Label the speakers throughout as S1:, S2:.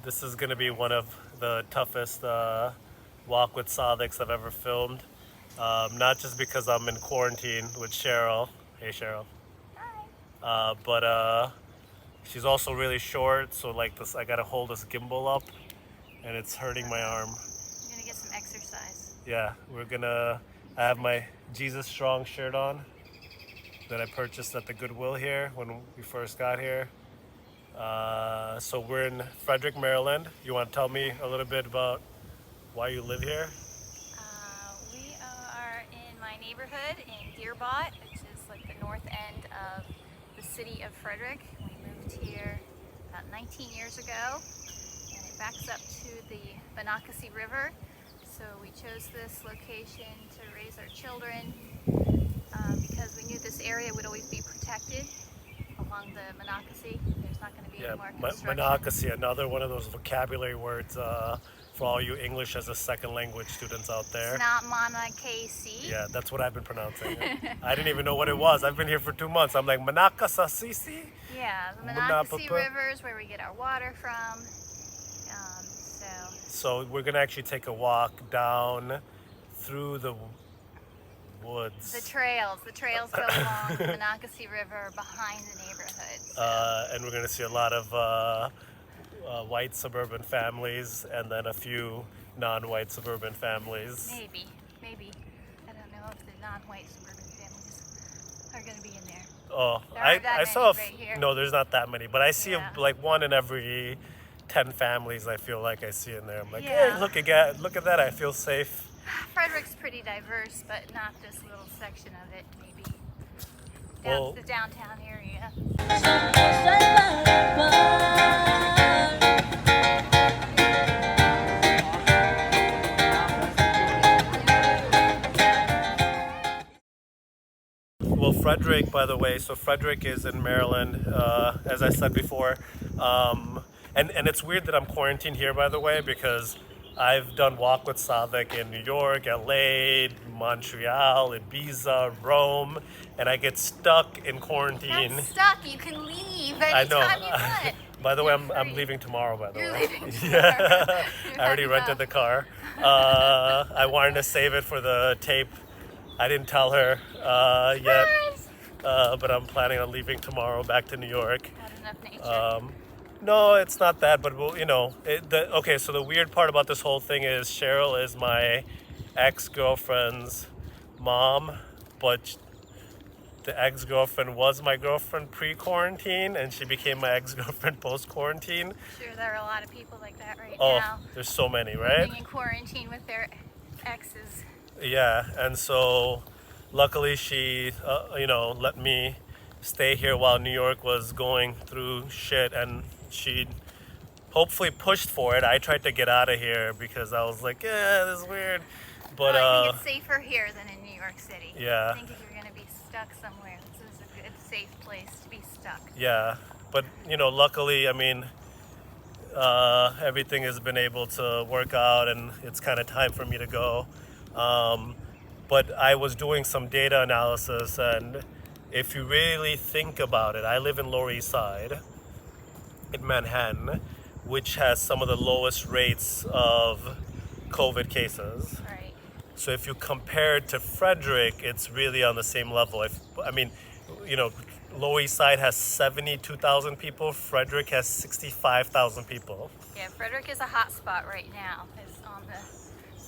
S1: This is going to be one of the toughest Walk with Sadiqs I've ever filmed. Not just because I'm in quarantine with Cheryl. Hey, Cheryl.
S2: Hi.
S1: But she's also really short, so like this, I gotta hold this gimbal up, and it's hurting my arm.
S2: I'm gonna get some exercise.
S1: Yeah, I have my Jesus Strong shirt on that I purchased at the Goodwill here when we first got here. So we're in Frederick, Maryland. You want to tell me a little bit about why you live here?
S2: We are in my neighborhood in Deerbot, which is like the north end of the city of Frederick. We moved here about 19 years ago, and it backs up to the Monocacy River. So we chose this location to raise our children because we knew this area would always be protected along the Monocacy. There's not going to be any more construction.
S1: Monocacy, another one of those vocabulary words for all you English as a second language students out there.
S2: It's not Monocacy.
S1: Yeah, that's what I've been pronouncing. I didn't even know what it was. I've been here for 2 months. I'm like, Monocacy?
S2: Yeah, the Monocacy River is where we get our water from.
S1: So we're going to actually take a walk down through the woods.
S2: The trails go along the Monocacy River behind the neighborhood. So.
S1: And we're going to see a lot of white suburban families and then a few non-white suburban families.
S2: Maybe. I don't know if the non-white suburban families are going to be in there.
S1: Oh,
S2: I saw right here.
S1: No, there's not that many, but I see like one in every 10 families. I feel like I see in there. I'm like, hey, look at that. I feel safe.
S2: Frederick's pretty diverse, but not this little section of it, maybe. The downtown area.
S1: Well, Frederick, by the way, so Frederick is in Maryland, as I said before. And it's weird that I'm quarantined here, by the way, because I've done Walk with Sadiq in New York, LA, Montreal, Ibiza, Rome, and I get stuck in quarantine.
S2: Not stuck, you can leave anytime you want.
S1: By the way, I'm leaving tomorrow, by the way.
S2: You're leaving tomorrow.
S1: Yeah. I already rented the car. I wanted to save it for the tape. I didn't tell her yet, but I'm planning on leaving tomorrow back to New York.
S2: Not enough nature.
S1: No, it's not that, but we'll, okay, so the weird part about this whole thing is Cheryl is my ex-girlfriend's mom, but the ex-girlfriend was my girlfriend pre-quarantine, and she became my ex-girlfriend post-quarantine.
S2: Sure, there are a lot of people like that now.
S1: Oh, there's so many, right?
S2: Living in quarantine with their exes.
S1: Yeah, and so luckily she, let me stay here while New York was going through shit, and she hopefully pushed for it. I tried to get out of here because I was like, this is weird. But
S2: I think it's safer here than in New York City.
S1: Yeah.
S2: I think if you're going to be stuck somewhere, this is a good, safe place to be stuck.
S1: Yeah, but luckily, I mean, everything has been able to work out, and it's kind of time for me to go. But I was doing some data analysis, and if you really think about it, I live in Lower East Side in Manhattan, which has some of the lowest rates of COVID cases.
S2: Right.
S1: So if you compare it to Frederick, it's really on the same level. Lower East Side has 72,000 people. Frederick has 65,000 people.
S2: Yeah, Frederick is a hot spot right now. It's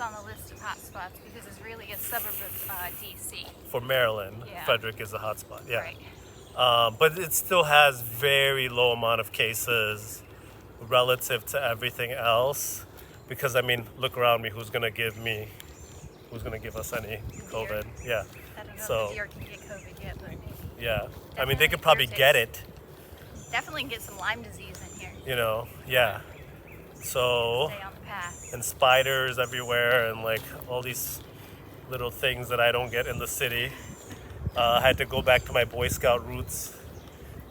S2: on the list of hot spots because it's really a suburb of DC.
S1: For Maryland,
S2: yeah.
S1: Frederick is a hot spot. Yeah.
S2: Right.
S1: But it still has very low amount of cases relative to everything else. Because look around me. Who's gonna give us any COVID? Yeah.
S2: I don't know if New York can get COVID yet, but maybe.
S1: Yeah. They could probably get it.
S2: Definitely get some Lyme disease in here.
S1: Yeah. So.
S2: Stay on the path.
S1: And spiders everywhere, and like all these little things that I don't get in the city. I had to go back to my Boy Scout roots.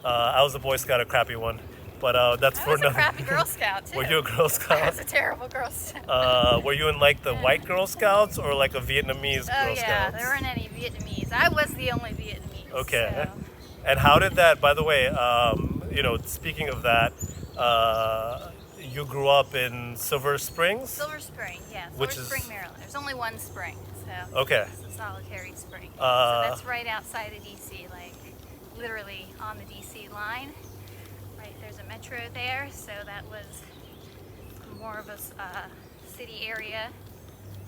S1: I was a Boy Scout, a crappy one, but that's for another.
S2: I was a crappy Girl Scout too.
S1: Were you a Girl Scout?
S2: I was a terrible Girl Scout.
S1: Were you in like the white Girl Scouts or like a Vietnamese Girl Scouts?
S2: Oh yeah, there weren't any Vietnamese. I was the only Vietnamese.
S1: Okay.
S2: So.
S1: And how did that? By the way, speaking of that, you grew up in Silver Springs?
S2: Silver Spring, yeah.
S1: Which
S2: Silver
S1: is-
S2: Spring, Maryland. There's only one spring, so
S1: Okay.
S2: it's a solitary spring. So
S1: Uh,
S2: that's right outside of DC, like literally on the DC line. Right, there's a metro there, so that was more of a city area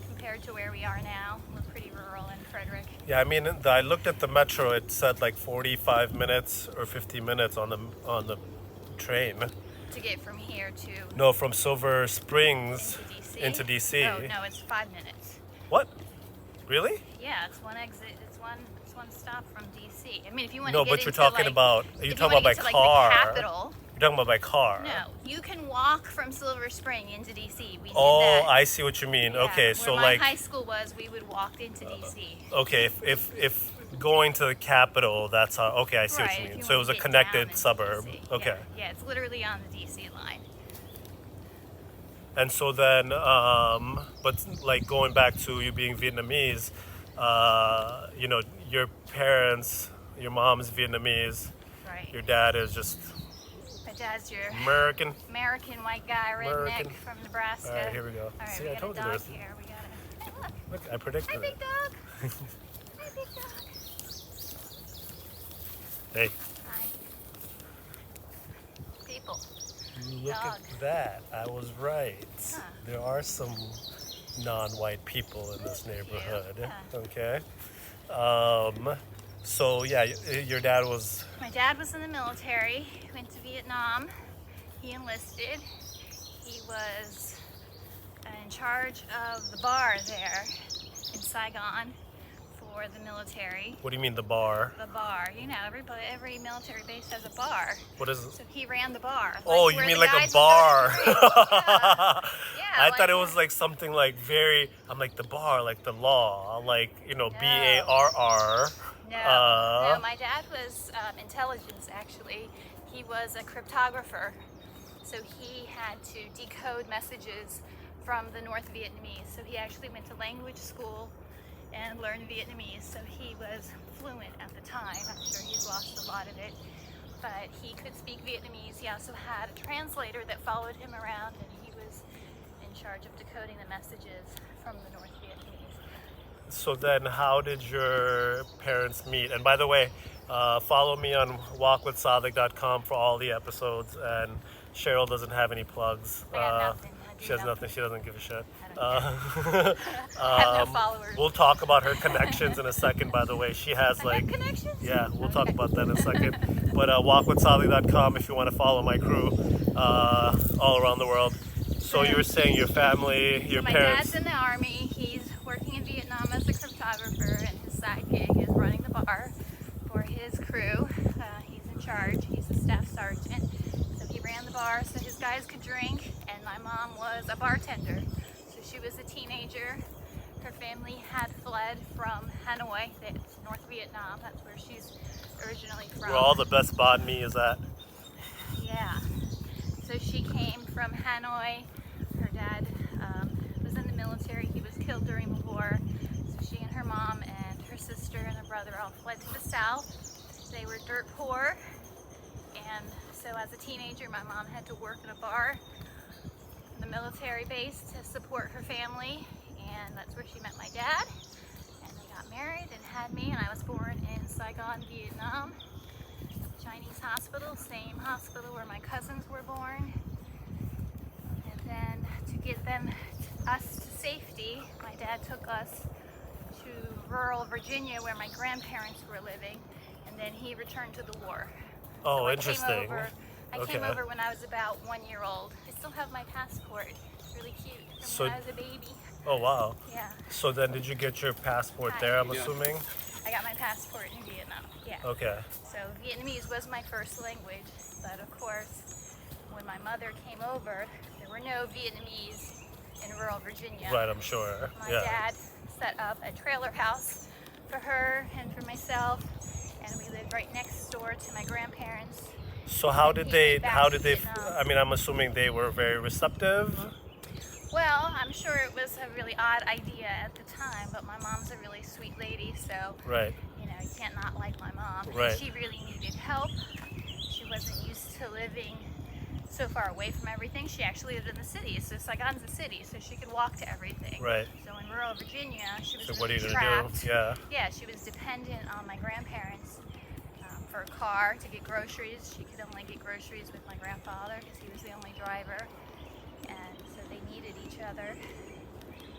S2: compared to where we are now. We're pretty rural in Frederick.
S1: Yeah, I mean, I looked at the metro. It said like 45 minutes or 50 minutes on the train.
S2: To get from here to
S1: No, from Silver Springs
S2: into DC.
S1: into DC.
S2: Oh no, it's 5 minutes.
S1: What? Really?
S2: Yeah, it's one exit. It's one stop from DC. I mean, if you want
S1: No,
S2: to get
S1: but you're
S2: into,
S1: talking
S2: like,
S1: about.
S2: if
S1: You're
S2: you
S1: talking about
S2: wanna
S1: by
S2: get to,
S1: car.
S2: Like, the capital.
S1: You're talking about by car.
S2: No, you can walk from Silver Spring into DC. We did
S1: Oh,
S2: that.
S1: I see what you mean.
S2: Yeah,
S1: Okay,
S2: where
S1: so
S2: my
S1: like,
S2: high school was, we would walk into DC.
S1: okay, if going to the capital, that's how. Okay, I see
S2: Right,
S1: what you
S2: if
S1: mean.
S2: you
S1: So it
S2: wanna
S1: was a
S2: get
S1: connected
S2: down into
S1: suburb.
S2: DC.
S1: Okay.
S2: Yeah, it's literally on the DC line.
S1: And so then, but like going back to you being Vietnamese, you know, your parents, your mom's Vietnamese,
S2: Right.
S1: your dad is just
S2: My dad's your
S1: American.
S2: American white guy, redneck
S1: American.
S2: from Nebraska.
S1: All right, here we go.
S2: All right,
S1: See,
S2: we
S1: I
S2: got
S1: told
S2: a
S1: you
S2: dog
S1: there's.
S2: here. We got a. Hey, look.
S1: Look, I predicted
S2: Hi, big
S1: it.
S2: dog. Hi, big dog.
S1: Hey,
S2: Hi. People.
S1: look
S2: Dog.
S1: at that. I was right.
S2: Yeah.
S1: There are some non-white people in this neighborhood.
S2: Yeah.
S1: Okay. So yeah, your dad was.
S2: My dad was in the military, went to Vietnam. He enlisted. He was in charge of the bar there in Saigon for the military.
S1: What do you mean the bar?
S2: The bar, you know, every military base has a bar.
S1: What is it?
S2: So he ran the bar.
S1: Oh, you
S2: where
S1: mean
S2: the
S1: like
S2: guys
S1: a
S2: would go
S1: bar?
S2: to drink. Yeah,
S1: I
S2: like
S1: thought it
S2: that.
S1: was like something like very. I'm like the bar, like the law, like you know,
S2: No.
S1: BARR.
S2: No, my dad was intelligence, actually. He was a cryptographer. So he had to decode messages from the North Vietnamese. So he actually went to language school and learned Vietnamese. So he was fluent at the time. I'm sure he's lost a lot of it. But he could speak Vietnamese. He also had a translator that followed him around, and he was in charge of decoding the messages from the North Vietnamese.
S1: So then, how did your parents meet? And by the way, follow me on walkwithsadiq.com for all the episodes. And Cheryl doesn't have any plugs.
S2: I got nothing. I do
S1: She has nothing. She doesn't give a shit.
S2: I have no followers.
S1: We'll talk about her connections in a second. By the way, she has
S2: I
S1: like.
S2: have connections?
S1: Yeah, we'll talk about that in a second. But walkwithsadiq.com if you want to follow my crew all around the world. So you were saying your family, your
S2: My
S1: parents.
S2: dad's in the army. He's working in Vietnam as a cryptographer, and his side gig is running the bar for his crew. He's in charge. He's a staff sergeant. So he ran the bar so his guys could drink, and my mom was a bartender. So she was a teenager. Her family had fled from Hanoi, that's North Vietnam. That's where she's originally from.
S1: Where all the best banh mi is at.
S2: Yeah. So she came from Hanoi. Her dad was in the military. He was killed during the war. So she and her mom and her sister and her brother all fled to the south. They were dirt poor. And so as a teenager, my mom had to work in a bar in the military base to support her family. And that's where she met my dad. And they got married and had me. And I was born in Saigon, Vietnam. Chinese hospital, same hospital where my cousins were born. And then to get us to safety, my dad took us to rural Virginia where my grandparents were living, and then he returned to the war.
S1: Oh,
S2: So
S1: interesting.
S2: I came over when I was about 1 year old. I still have my passport. It's really cute from
S1: So-
S2: when I was a baby.
S1: Oh, wow.
S2: Yeah,
S1: So then did you get your passport there, I'm
S3: Yeah.
S1: assuming?
S2: I got my passport in Vietnam. Yeah.
S1: Okay.
S2: So Vietnamese was my first language, but of course, when my mother came over, there were no Vietnamese in rural Virginia.
S1: Right, I'm sure.
S2: My
S1: Yeah.
S2: dad set up a trailer house for her and for myself, and we lived right next door to my grandparents.
S1: So how did they,
S2: Back
S1: how
S2: to
S1: did they,
S2: Vietnam.
S1: I mean, I'm assuming they were very receptive.
S2: Well, I'm sure it was a really odd idea at the time, but my mom's a really sweet lady, so
S1: Right.
S2: you know, you can't not like my mom.
S1: Right.
S2: And she really needed help. She wasn't used to living so far away from everything. She actually lived in the city, so Saigon's a city, so she could walk to everything.
S1: Right.
S2: So in rural Virginia, she was
S1: So
S2: really
S1: what are you
S2: trapped.
S1: gonna do?
S2: Yeah, she was dependent on my grandparents for a car to get groceries. She could only get groceries with my grandfather because he was the only driver, and so they needed each other.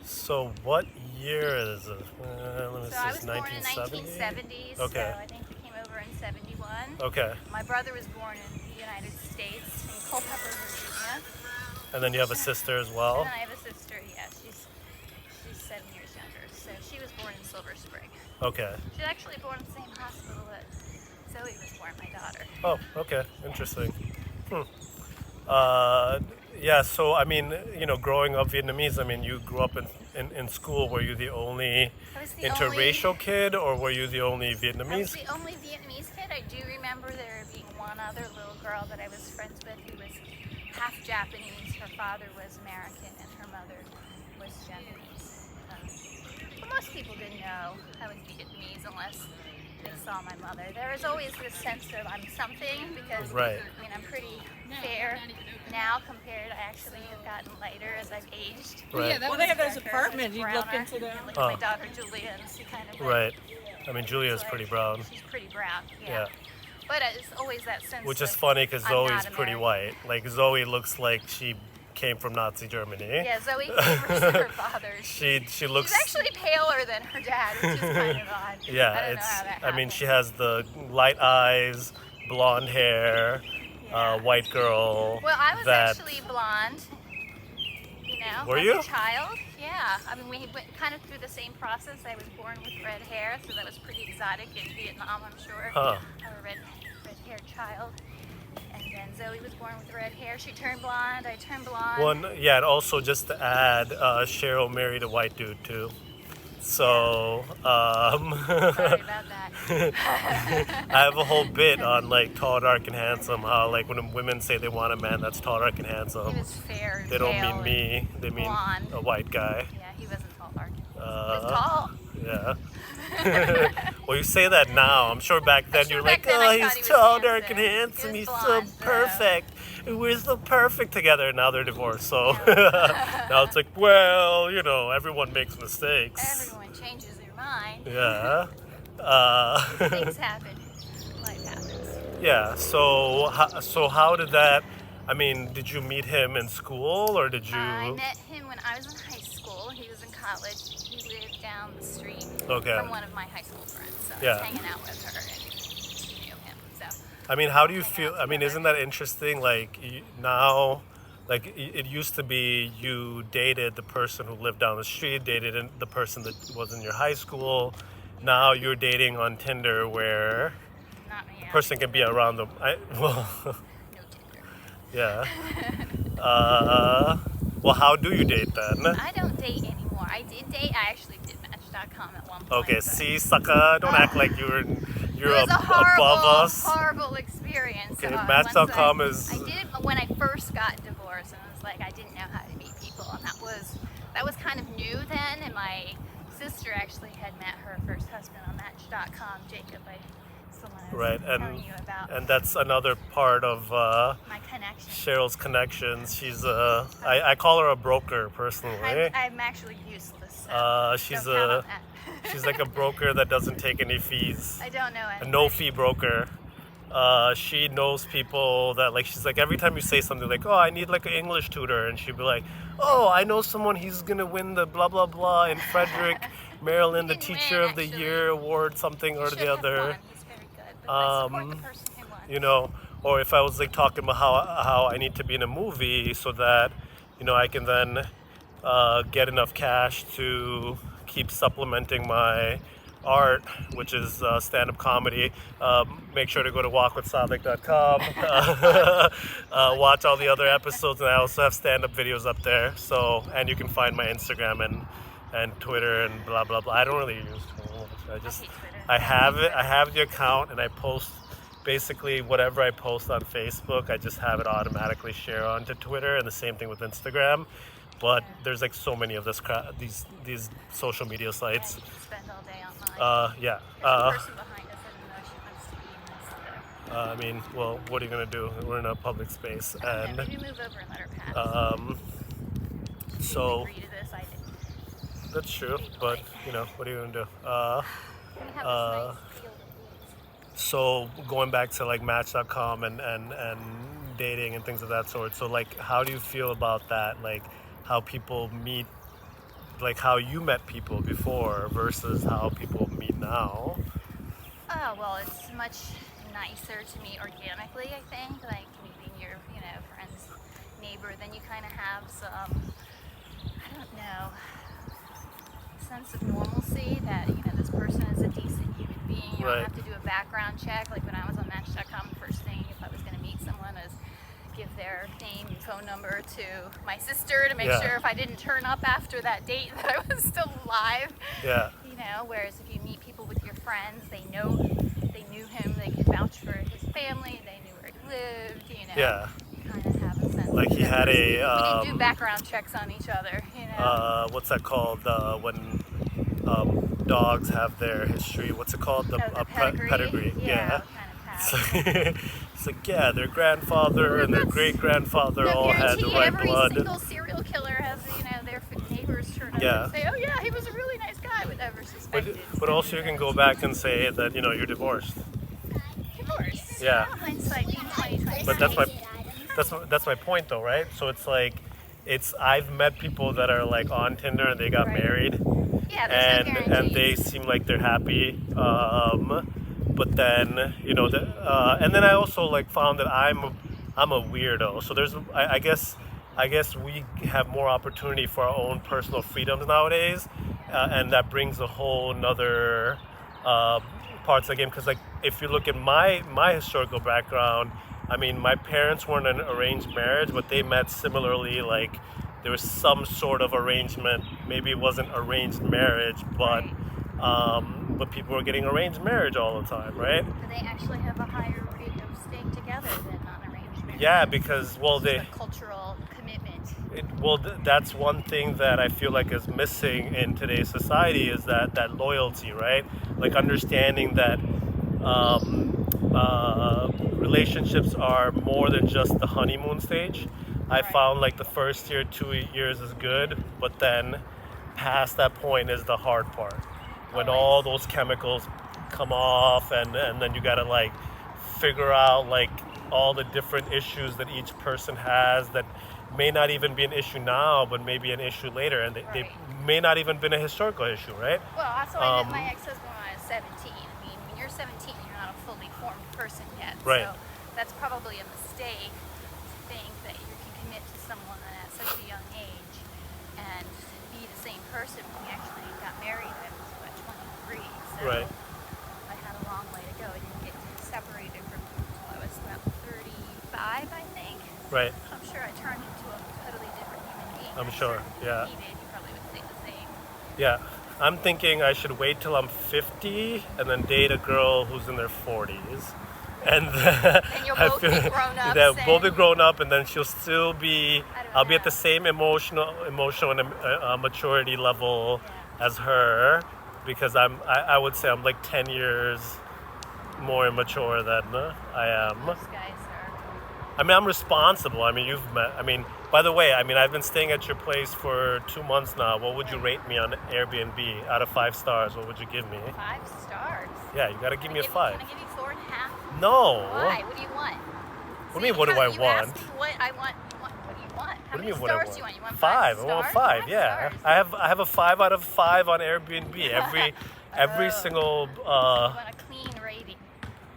S1: So what year is it? Let me
S2: So
S1: see,
S2: I was born in
S1: 1970?
S2: 1970s,
S1: Okay.
S2: so I think we came over in 71.
S1: Okay.
S2: My brother was born in the United States, in Culpeper, Virginia.
S1: And then you have a sister as well?
S2: And then I have a sister, yeah, she's 7 years younger. So she was born in Silver Spring.
S1: Okay.
S2: She's actually born in the same hospital that Zoe was born, my daughter.
S1: Oh, okay. Interesting. Yeah, so I mean, growing up Vietnamese, I mean, you grew up in school. Were you the only
S2: I was the
S1: interracial kid, or were you the only
S2: I was
S1: Vietnamese?
S2: the only Vietnamese kid. I do remember there being one other little girl that I was friends with who was half Japanese. Her father was American and her mother was Japanese. But most people didn't know I was Vietnamese unless they saw my mother. There was always this sense of I'm something because
S1: Right.
S2: I mean I'm pretty fair now compared. I actually have gotten lighter as I've aged.
S1: Right.
S3: Well, they have those apartments. You look into them.
S2: Look at my daughter Julia and see kind of
S1: Right. I mean, Julia's pretty brown.
S2: She's pretty brown.
S1: Yeah.
S2: But it's always that sense.
S1: Which is
S2: of,
S1: funny because
S2: I'm
S1: Zoe's
S2: not
S1: pretty
S2: American.
S1: white. Like Zoe looks like she came from Nazi Germany.
S2: Yeah, Zoe came from her father.
S1: She looks.
S2: She's actually paler than her dad, which is kind of odd.
S1: Yeah,
S2: I don't know how that
S1: I mean,
S2: happened.
S1: she has the light eyes, blonde hair,
S2: Yeah.
S1: white girl.
S2: Well, I was
S1: that,
S2: actually blonde.
S1: Were
S2: as
S1: you?
S2: a child. Yeah, I mean, we went kind of through the same process. I was born with red hair, so that was pretty exotic in Vietnam, I'm sure.
S1: Huh.
S2: I'm a red-haired child. And then Zoe was born with red hair. She turned blonde. I turned blonde.
S1: One, yeah, and also just to add, Cheryl married a white dude too. So,
S2: Sorry about that.
S1: I have a whole bit on like tall, dark, and handsome. How like when women say they want a man that's tall, dark, and handsome,
S2: He was fair.
S1: they don't
S2: pale,
S1: mean me. They mean
S2: blonde.
S1: a white guy.
S2: Yeah, he wasn't tall, dark. He was tall.
S1: Yeah. Well, you say that now. I'm sure back then
S2: sure
S1: you're like,
S2: back then I
S1: oh,
S2: thought
S1: he's
S2: he was
S1: tall, dark, and
S2: handsome.
S1: handsome.
S2: He
S1: He's
S2: was
S1: so
S2: blonde, so-
S1: perfect. We're so perfect together. Now they're divorced. So now it's like, well, everyone makes mistakes.
S2: Everyone changes their mind.
S1: Yeah.
S2: Things happen. Life happens.
S1: Yeah. So how did that? I mean, did you meet him in school or did you?
S2: I met him when I was in high school. He was in college. He lived down the street
S1: Okay.
S2: from one of my high school friends. So I
S1: Yeah.
S2: was hanging out with her and she knew him. So
S1: I mean, how do you
S2: hang
S1: feel?
S2: out
S1: I mean,
S2: together.
S1: isn't that interesting? Like now, like it used to be you dated the person who lived down the street, dated the person that was in your high school. Now you're dating on Tinder where
S2: not me.
S1: a person can be around the. Well,
S2: No Tinder.
S1: yeah. Well, how do you date then?
S2: I don't date anymore. I did date. I actually did Match.com at one point.
S1: Okay,
S2: but
S1: see, sucker, don't act like you're
S2: It
S1: above
S2: was a horrible,
S1: us.
S2: horrible experience.
S1: Okay,
S2: once
S1: Match.com
S2: I
S1: is-
S2: did it when I first got divorced, and I was like, I didn't know how to meet people, and that was kind of new then. And my sister actually had met her first husband on Match.com, Jacob. It's the one I was
S1: Right,
S2: telling you about.
S1: and that's another part of
S2: My connection.
S1: Cheryl's connections. She's I call her a broker personally.
S2: I'm actually useless. So
S1: She's
S2: don't count on that.
S1: she's like a broker that doesn't take any fees.
S2: I don't know
S1: A
S2: anybody.
S1: no fee broker. She knows people that like she's like every time you say something like, oh, I need like an English tutor, and she'd be like, oh, I know someone, he's gonna win the blah blah blah in Frederick, Maryland, the
S2: He didn't
S1: Teacher
S2: win,
S1: of the
S2: actually.
S1: Year award, something or
S2: Should
S1: the
S2: have
S1: other.
S2: won. He's very good, but I support the person who won.
S1: Or if I was like talking about how I need to be in a movie so that I can then get enough cash to keep supplementing my art, which is stand-up comedy. Make sure to go to walkwithsadiq.com. Watch all the other episodes, and I also have stand-up videos up there. So, and you can find my Instagram and Twitter and blah blah blah. I don't really use Twitter much.
S2: hate Twitter.
S1: I have it. I have the account, and I post basically whatever I post on Facebook. I just have it automatically share onto Twitter, and the same thing with Instagram. But there's like so many of these social media sites.
S2: Yeah, you can spend all day online.
S1: Yeah.
S2: There's a person behind us. I don't know if she wants to be in this.
S1: I mean, well, what are you gonna do? We're in a public space, and
S2: maybe move over and let her pass.
S1: so
S2: Agree to this, I did.
S1: that's true. But you know, what are you gonna do?
S2: We have this nice field of weeds.
S1: So going back to like Match.com and dating and things of that sort. So like, how do you feel about that? Like, how people meet, like how you met people before versus how people meet now?
S2: Oh, well, it's much nicer to meet organically, I think, like meeting your, friend's neighbor. Then you kind of have some, I don't know, sense of normalcy that, this person is a decent human being. You don't have to do a background check. Like when I was on Match.com, the first thing, if I was going to meet someone, is give their name and phone number to my sister to make sure if I didn't turn up after that date that I was still alive.
S1: Yeah.
S2: Whereas if you meet people with your friends, they knew him, they could vouch for his family, they knew where he lived,
S1: Yeah.
S2: You kind of have a sense.
S1: Like he had a.
S2: We didn't do background checks on each other,
S1: What's that called? When dogs have their history. What's it called?
S2: The pedigree.
S1: Yeah.
S2: Kind of
S1: It's like, yeah, their grandfather and their great grandfather all had the right blood.
S2: Every single serial killer has, their neighbors turn up and say, oh yeah, he was a really nice guy, would never suspected.
S1: But also you can go back and say that, you're divorced.
S2: Divorced.
S1: Yeah.
S2: Hindsight being 20/20.
S1: But that's my point though, right? So it's like, I've met people that are like on Tinder and they got married.
S2: Yeah, there's no guarantees.
S1: And they seem like they're happy. But then, and then I also like found that I'm a weirdo. So I guess we have more opportunity for our own personal freedoms nowadays, and that brings a whole nother parts of the game. Because like if you look at my historical background, I mean my parents weren't an arranged marriage, but they met similarly. Like there was some sort of arrangement. Maybe it wasn't arranged marriage, but people were getting arranged marriage all the time, right?
S2: But they actually have a higher rate of staying together than non-arranged marriage.
S1: Yeah, because
S2: the cultural commitment.
S1: That's one thing that I feel like is missing in today's society is that loyalty, right? Like understanding that relationships are more than just the honeymoon stage. I found like the first year, 2 years is good, but then past that point is the hard part. When all those chemicals come off and then you gotta like figure out like all the different issues that each person has that may not even be an issue now, but maybe an issue later, and they may not even been a historical issue, right?
S2: Well, also I met my ex-husband when I was 17. I mean, when you're 17, you're not a fully formed person yet.
S1: Right.
S2: So that's probably a mistake to think that you can commit to someone at such a young age and be the same person. When we actually got married, I was 23, so I had a long way to go. I didn't get separated from him until I was about 35, I think.
S1: Right.
S2: I'm sure I turned into a totally different human being.
S1: I'm sure, yeah.
S2: He did. You probably would say the same.
S1: Yeah. I'm thinking I should wait till I'm 50 and then date a girl who's in their 40s. And
S2: you'll both be grown up.
S1: Both be grown up, and then she'll still be. I'll be at the same emotional and maturity level as her, because I would say I'm like 10 years more immature than I am.
S2: Most guys are.
S1: I mean, I'm responsible. I mean, you've met. I mean, by the way, I've been staying at your place for 2 months now. What would you rate me on Airbnb out of 5 stars? What would you give me?
S2: 5 stars.
S1: Yeah, you gotta give me a 5.
S2: Can I give you 4.5?
S1: No.
S2: Why? What do you want?
S1: What do you mean, what do I want?
S2: You asked me what I want. What do you want? How many stars do you want? You want 5
S1: I want
S2: stars?
S1: 5. Yeah, I have a 5 out of 5 on Airbnb. Every single.
S2: You want a clean rating.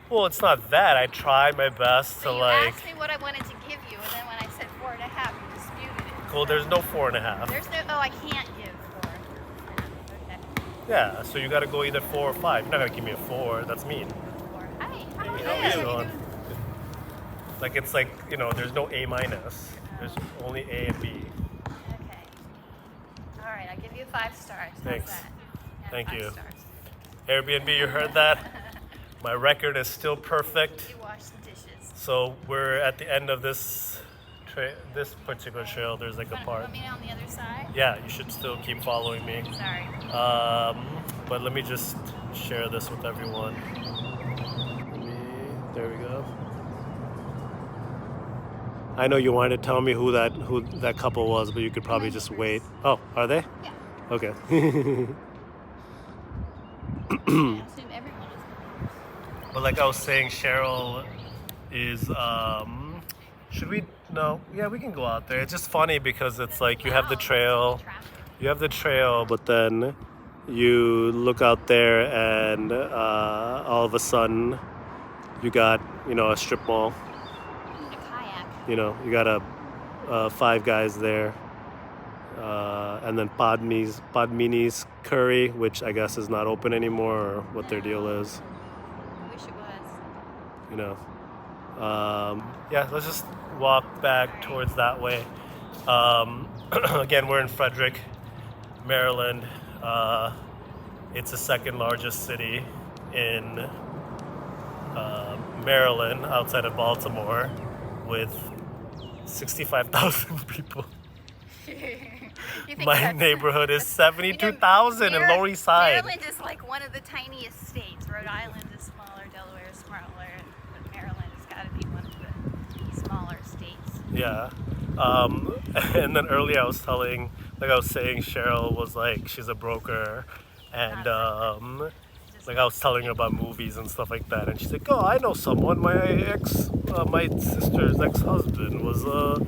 S1: Well, it's not that. I tried my best
S2: So
S1: to
S2: you
S1: like.
S2: asked me what I wanted to give you, and then when I said 4.5, you disputed it.
S1: Well, there's no 4.5.
S2: There's no. Oh, I can't give 4. Okay.
S1: Yeah, so you got to go either 4 or 5. You're not gonna give me a 4. That's mean.
S2: 4. Hi. How are
S1: You
S2: you?
S1: know, you know, like it's like there's no A minus. There's only A and B.
S2: Okay. All right, I'll give you 5 stars. How's
S1: Thanks.
S2: that? Yeah,
S1: Thank
S2: 5
S1: you.
S2: Stars.
S1: Airbnb, you heard that? My record is still perfect.
S2: You wash the dishes.
S1: So we're at the end of this particular trail. There's like a
S2: You
S1: part.
S2: want me on the other side?
S1: Yeah, you should still keep following me.
S2: Sorry.
S1: But let me just share this with everyone. There we go. I know you wanted to tell me who that couple was, but you could probably just wait. Oh, are they?
S2: Yeah.
S1: Okay.
S2: I assume everyone is.
S1: But like I was saying, Cheryl is should we no, yeah, we can go out there. It's just funny because it's like you have the trail. You have the trail, but then you look out there and all of a sudden you got, a strip mall.
S2: You need a kayak.
S1: You got five guys there. And then Padmini's Curry, which I guess is not open anymore, or what their deal is.
S2: I wish it was.
S1: Yeah, let's just walk back towards that way. Again, we're in Frederick, Maryland. It's the second largest city in Maryland outside of Baltimore with 65,000 people.
S2: You think
S1: My
S2: that's-
S1: neighborhood is 72,000 in Lower East Side.
S2: Maryland is like one of the tiniest states. Rhode Island is smaller, Delaware is smaller, but Maryland has got to be one of the smaller states.
S1: Yeah. And then earlier I was saying, Cheryl was like, she's a broker. And like I was telling her about movies and stuff like that. And she's like, oh, I know someone. My sister's ex-husband was a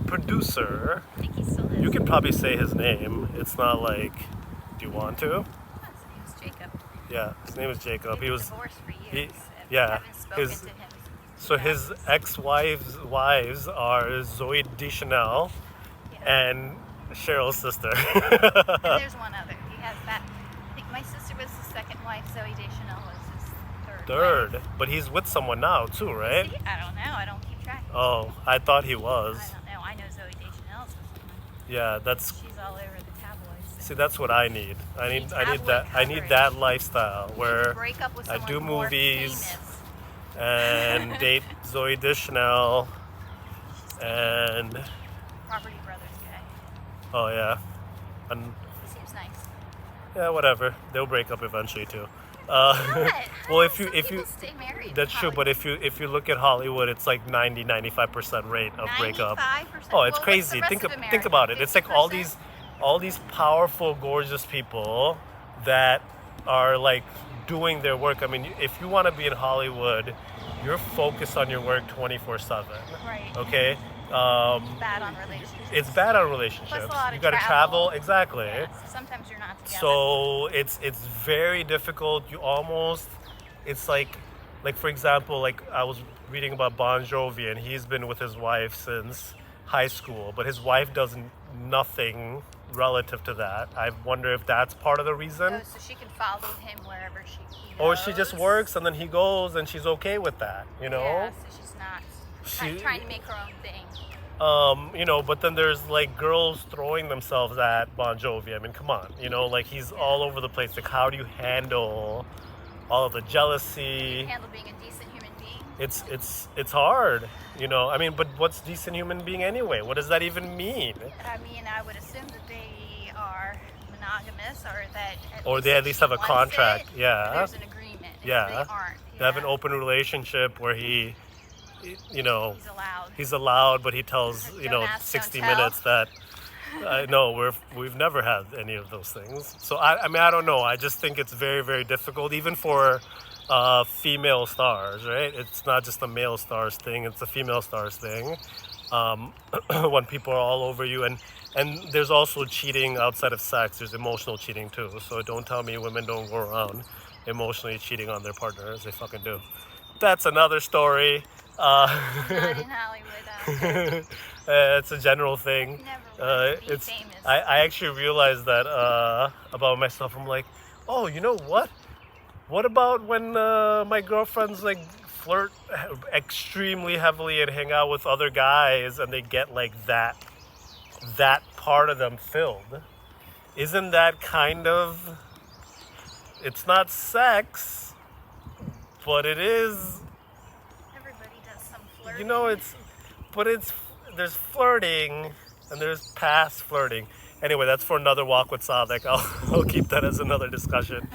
S1: producer.
S2: I think he still is.
S1: You could probably say his name. It's not like, do you want to?
S2: His name is Jacob.
S1: Yeah, his name is Jacob.
S2: He
S1: He
S2: was
S1: was,
S2: divorced for
S1: he-
S2: years.
S1: yeah,
S2: I haven't spoken
S1: his-
S2: to him.
S1: so his wives are Zoe Deschanel
S2: Yeah.
S1: and Cheryl's sister.
S2: And there's one other. He has that. I think my sister was his second wife. Zoe Deschanel was his third.
S1: Third, but he's with someone now too, right?
S2: See? I don't know. I don't keep track.
S1: Oh, I thought he was.
S2: I don't know. I know Zoe Deschanel's with someone.
S1: Yeah, that's.
S2: She's all over the tabloids.
S1: See, that's what I need. I need
S2: tabloid
S1: that. I need
S2: coverage.
S1: that lifestyle
S2: You
S1: where
S2: could break up with
S1: I
S2: someone
S1: do
S2: more
S1: movies.
S2: famous.
S1: and date Zoe Deschanel and
S2: Property Brothers guy.
S1: oh yeah, and
S2: He seems nice.
S1: yeah, whatever. They'll break up eventually too.
S2: What?
S1: Well, if
S2: Some
S1: you
S2: people stay married.
S1: that's
S2: in
S1: true, but
S2: Hollywood.
S1: if you look at Hollywood, it's like 90-95% rate of breakup.
S2: 95%?
S1: Oh, it's
S2: Well,
S1: crazy.
S2: what's the rest
S1: Think
S2: of
S1: think about it.
S2: America?
S1: It's like all these powerful, gorgeous people that are like doing their work. I mean, if you want to be in Hollywood, you're focused on your work 24/7.
S2: Right.
S1: Okay.
S2: Bad on relationships.
S1: It's bad on relationships.
S2: Plus a lot of
S1: You got to travel. Exactly.
S2: Yeah, so sometimes you're not together.
S1: So it's very difficult. It's like for example, like I was reading about Bon Jovi, and he's been with his wife since high school, but his wife does nothing relative to that. I wonder if that's part of the reason.
S2: Oh, so she can follow him wherever he
S1: Or she just
S2: goes.
S1: works and then he goes and she's okay with that,
S2: Yeah, so she's not
S1: She-
S2: trying to make her own thing.
S1: But then there's like girls throwing themselves at Bon Jovi. I mean, come on, like he's all over the place. Like, how do you handle all of the jealousy?
S2: Handle being a decent human being.
S1: It's hard, I mean, but what's decent human being anyway? What does that even mean?
S2: I mean, I would assume that they are monogamous, or that
S1: Or they at least have a
S2: wants
S1: contract,
S2: it,
S1: yeah.
S2: There's an agreement. If
S1: Yeah.
S2: they aren't.
S1: They have an open relationship where he,
S2: He's allowed.
S1: he's allowed, but he tells
S2: Don't ask,
S1: 60
S2: don't tell.
S1: minutes that no, we've never had any of those things. So I mean, I don't know. I just think it's very, very difficult, even for female stars, right? It's not just a male stars thing; it's a female stars thing. When people are all over you, and there's also cheating outside of sex. There's emotional cheating too. So don't tell me women don't go around emotionally cheating on their partners. They fucking do. That's another story.
S2: Not in Hollywood.
S1: It's a general thing.
S2: Never wanted to be
S1: It's
S2: famous.
S1: I actually realized that about myself. I'm like, oh, you know what? What about when my girlfriends like flirt extremely heavily and hang out with other guys, and they get like that part of them filled? Isn't that kind of? It's not sex, but it is.
S2: Everybody does some flirting.
S1: There's flirting and there's past flirting. Anyway, that's for another walk with Sadiq. I'll keep that as another discussion.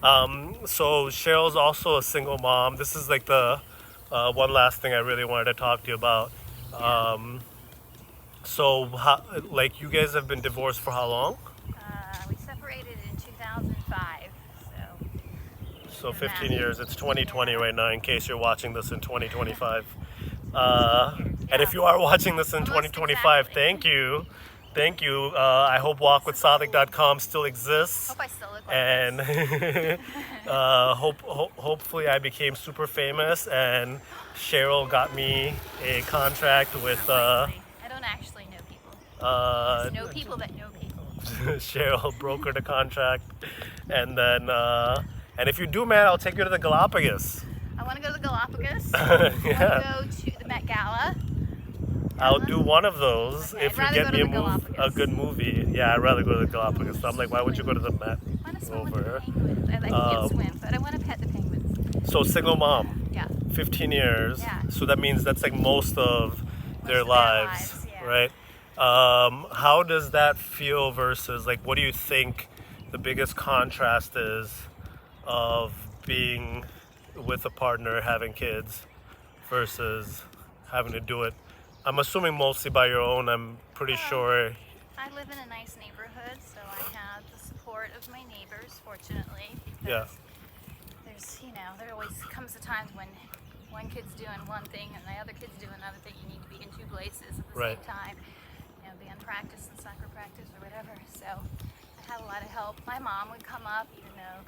S1: So Cheryl's also a single mom. This is like the one last thing I really wanted to talk to you about. So, how, like, you guys have been divorced for how long?
S2: We separated in 2005,
S1: So 15 years. It's 2020 right now, in case you're watching this in 2025. And if you are watching this in
S2: Almost
S1: 2025,
S2: exactly.
S1: thank you. Thank you. I hope walkwithsadiq.com still exists.
S2: Hope I still look like
S1: And
S2: this.
S1: hopefully I became super famous, and Cheryl got me a contract with
S2: I don't actually know people. Just know people that know people.
S1: Cheryl brokered a contract, and then and if you do, man, I'll take you to the Galapagos.
S2: I want to go to the Galapagos.
S1: Yeah.
S2: I want to go to the Met Gala.
S1: I'll do one of those
S2: Okay,
S1: if
S2: I'd
S1: you
S2: rather
S1: get
S2: go
S1: me
S2: to
S1: a
S2: the Galapagos.
S1: good movie. Yeah, I'd rather go to the Galapagos. So I'm like, why would you go to the Met
S2: I want to swim with the
S1: over?
S2: penguins. I can't swim, but I want to pet the penguins.
S1: So single mom,
S2: Yeah.
S1: 15 years.
S2: Yeah.
S1: So that means that's like most of their
S2: of their
S1: lives,
S2: lives, yeah.
S1: right? How does that feel versus, like, what do you think the biggest contrast is of being with a partner, having kids, versus having to do it? I'm assuming mostly by your own. I'm pretty sure.
S2: I live in a nice neighborhood, so I have the support of my neighbors, fortunately.
S1: Yeah.
S2: Because there always comes a time when one kid's doing one thing and the other kid's doing another thing. You need to be in two places at the
S1: Right.
S2: same time. Band practice and soccer practice or whatever. So I had a lot of help. My mom would come up, even though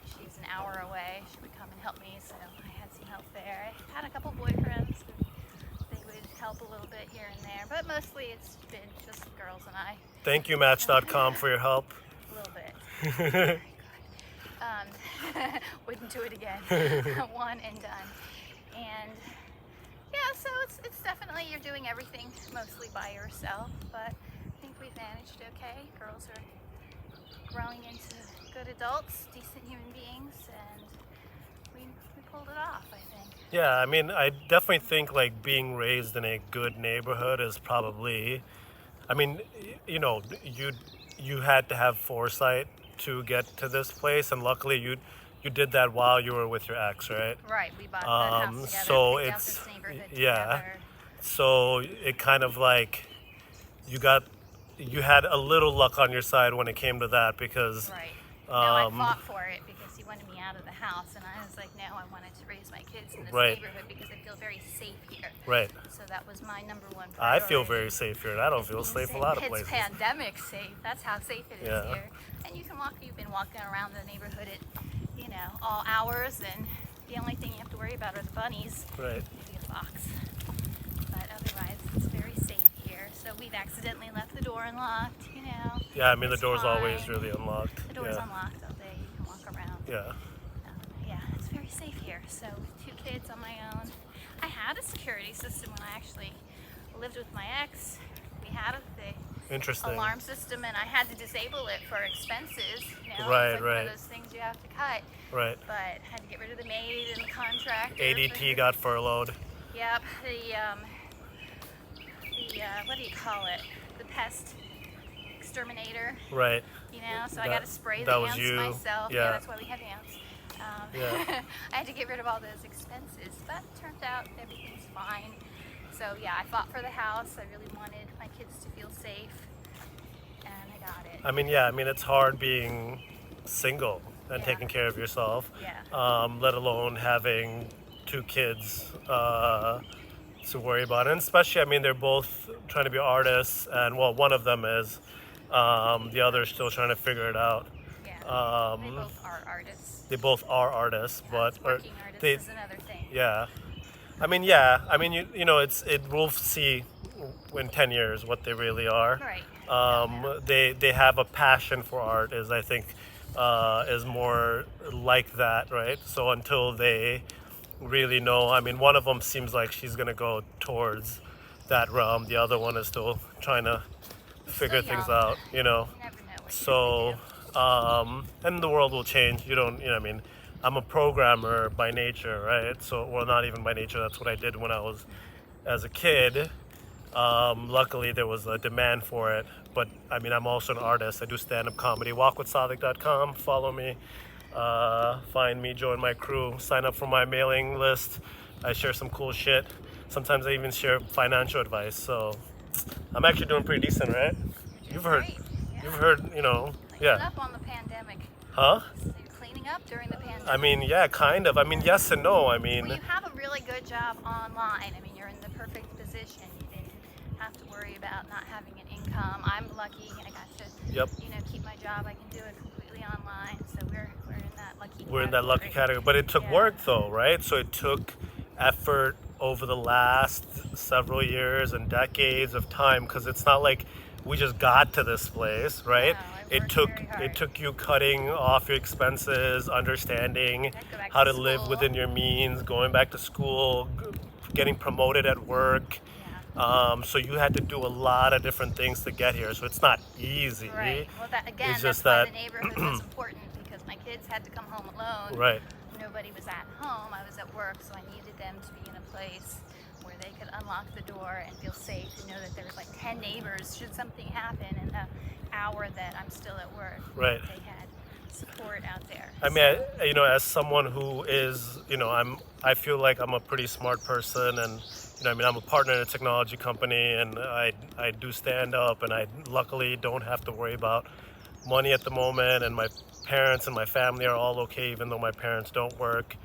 S2: she's an hour away. She would come and help me, so I had some help there. I had a couple boyfriends. They would help a little bit here and there, but mostly it's been just the girls and I.
S1: Thank you, Match.com, for your help.
S2: A little bit. Very good. Wouldn't do it again. One and done. And yeah, so it's definitely, you're doing everything mostly by yourself, but I think we've managed okay. Girls are growing into good adults, decent human beings, and we pulled it off, I think.
S1: Yeah, I mean, I definitely think, like, being raised in a good neighborhood is probably, I mean, you had to have foresight to get to this place, and luckily you did that while you were with your ex, right?
S2: Right, we bought the house together,
S1: so
S2: picked out
S1: it's-
S2: this neighborhood
S1: yeah.
S2: together.
S1: So it kind of like you had a little luck on your side when it came to that, because
S2: Right. No, I fought for it because he wanted me out of the house, and I was like, no, I wanted to raise my kids in this
S1: Right.
S2: neighborhood because I feel very safe here.
S1: right.
S2: So that was my number one
S1: I
S2: priority.
S1: feel very safe here, and I don't feel safe a lot of places.
S2: It's pandemic safe. That's how safe it is
S1: Yeah.
S2: here. And you can walk. You've been walking around the neighborhood at, all hours, and the only thing you have to worry about are the bunnies.
S1: Right.
S2: Maybe a fox. But otherwise, it's very safe here. So we've accidentally left the door unlocked.
S1: Yeah, I mean, the
S2: It's
S1: door's always
S2: fine.
S1: really unlocked.
S2: The door's
S1: Yeah.
S2: unlocked all day. You can walk around.
S1: Yeah.
S2: Yeah, it's very safe here. So with 2 kids on my own. I had a security system when I actually lived with my ex. We had the
S1: Interesting.
S2: alarm system, and I had to disable it for expenses.
S1: Right,
S2: it's like
S1: right.
S2: one of those things you have to cut.
S1: Right.
S2: But had to get rid of the maid and the contractor.
S1: ADT got furloughed.
S2: Yep, the what do you call it? The pest exterminator.
S1: Right.
S2: So I got to spray
S1: that
S2: the
S1: was
S2: ants
S1: you.
S2: myself.
S1: Yeah.
S2: That's why we have ants.
S1: Yeah.
S2: I had to get rid of all those expenses, but it turned out everything's fine. So yeah, I fought for the house. I really wanted my kids to feel safe, and I got it.
S1: I mean, it's hard being single and
S2: Yeah.
S1: taking care of yourself.
S2: Yeah.
S1: Let alone having 2 kids to worry about. And especially, I mean, they're both trying to be artists, and well, one of them is. The other's still trying to figure it out.
S2: Yeah. They
S1: Um,
S2: both are artists.
S1: They both are artists, but
S2: Working artists
S1: they,
S2: is another thing.
S1: yeah. I mean, yeah. I mean, we'll see in 10 years what they really are.
S2: Right.
S1: They have a passion for art, I think is more like that, right? So until they really know, I mean, one of them seems like she's gonna go towards that realm. The other one is still trying to figure
S2: Still
S1: things
S2: young.
S1: out,
S2: You never know what
S1: So, and the world will change. I mean, I'm a programmer by nature, right? So, well, not even by nature. That's what I did when I was as a kid. Luckily, there was a demand for it. But I mean, I'm also an artist. I do stand-up comedy. Walkwithsadiq.com. Follow me, find me, join my crew, sign up for my mailing list. I share some cool shit. Sometimes I even share financial advice. So I'm actually doing pretty decent, right? You've heard,
S2: Great. Yeah.
S1: you've heard,
S2: Cleaning
S1: yeah.
S2: up on the pandemic.
S1: Huh?
S2: So you're cleaning up during the pandemic.
S1: I mean, yeah, kind of. I mean, yes and no. I mean,
S2: Well, you have a really good job online. I mean, you're in the perfect position. You didn't have to worry about not having an income. I'm lucky. I got to,
S1: Yep.
S2: keep my job. I can do it completely online. So we're in that lucky.
S1: We're in that lucky category. But it took
S2: Yeah.
S1: work, though, right? So it took effort over the last several years and decades of time, because it's not like we just got to this place, right?
S2: No,
S1: it took you cutting off your expenses, understanding how to live within your means, going back to school, getting promoted at work.
S2: Yeah.
S1: So you had to do a lot of different things to get here. So it's not easy.
S2: Right. Well,
S1: It's
S2: that's
S1: just
S2: why
S1: that-
S2: the neighborhood was important, because my kids had to come home alone.
S1: Right.
S2: Nobody was at home. I was at work, so I needed them to be in a place where they could unlock the door and feel safe and know that there was like 10 neighbors should something happen in the hour that I'm still at work.
S1: Right.
S2: They had support out there.
S1: I mean, as someone who is, I feel like I'm a pretty smart person, and I'm a partner in a technology company, and I do stand up, and I luckily don't have to worry about money at the moment, and my parents and my family are all okay, even though my parents don't work.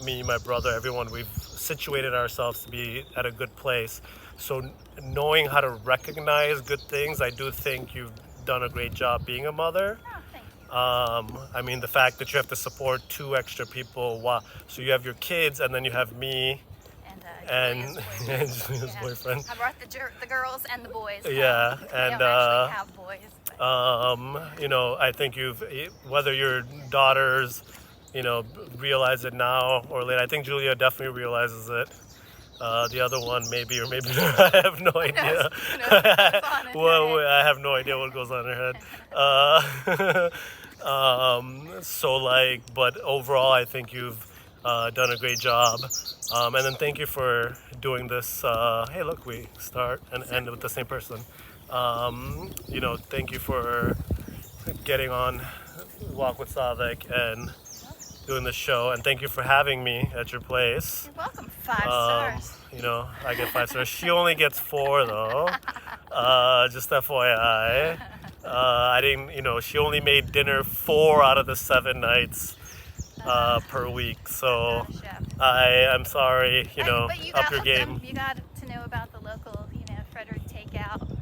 S1: Me, my brother, everyone, we've situated ourselves to be at a good place. So knowing how to recognize good things, I do think you've done a great job being a mother.
S2: Oh, thank you.
S1: I mean, the fact that you have to support 2 extra people, so you have your kids, and then you have me and Julia's boyfriend.
S2: I brought the girls and the boys.
S1: Yeah,
S2: I
S1: and
S2: don't actually have boys. But.
S1: I think whether your daughters, realize it now or later. I think Julia definitely realizes it. The other one maybe or maybe not. I have no idea.
S2: Who knows what goes on in
S1: Well,
S2: her head.
S1: I have no idea what goes on in her head. But overall, I think you've done a great job. And then thank you for doing this. Hey, look, we start and end with the same person. Thank you for getting on Walk with Sadiq and doing this show, and thank you for having me at your place.
S2: You're welcome. 5 stars.
S1: I get 5 stars. She only gets 4 though. Just FYI. I didn't. She only made dinner 4 out of the 7 nights per week. So I'm sorry.
S2: But you
S1: up
S2: got
S1: your game.
S2: You got to know about the local, Frederick takeout.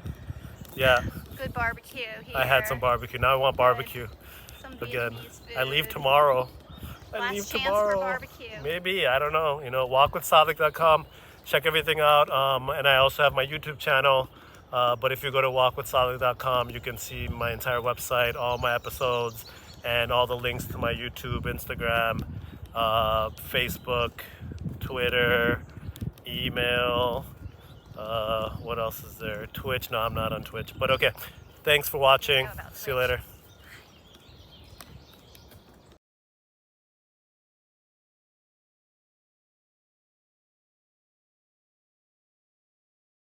S1: Yeah.
S2: Good barbecue here.
S1: I had some barbecue. Now I want barbecue
S2: Some
S1: again.
S2: Vietnamese food.
S1: I leave tomorrow.
S2: Last chance for barbecue.
S1: Maybe, I don't know. Walkwithsadiq.com. Check everything out. And I also have my YouTube channel. But if you go to walkwithsadiq.com, you can see my entire website, all my episodes, and all the links to my YouTube, Instagram, Facebook, Twitter, email. What else is there? Twitch. No, I'm not on Twitch. But okay. Thanks for watching. See you later.